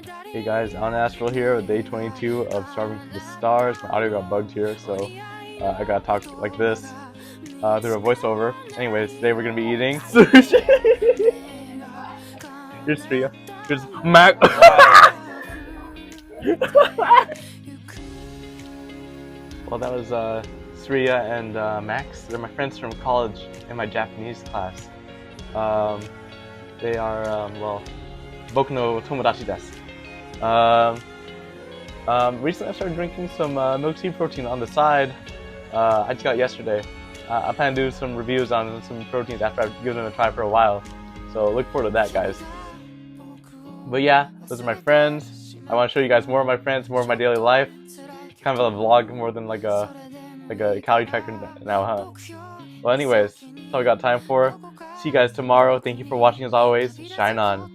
Hey guys, Astral here with day 22 of Starving to the Stars. My audio got bugged here, so I gotta talk like this through a voiceover. Anyways, today we're gonna be eating sushi. Here's Tria. Here's Mac. Well, that was Sriya and Max. They're my friends from college in my Japanese class. They are, well, boku no tomodachi desu. Recently I started drinking some milk tea protein on the side. I just got it yesterday. I plan to do some reviews on some proteins after I've given them a try for a while. So look forward to that, guys. But yeah, those are my friends. I want to show you guys more of my friends, more of my daily life. Kind of a vlog more than like a calorie tracker now, huh? Well, anyways, that's all we got time for. See you guys tomorrow. Thank you for watching as always. Shine on.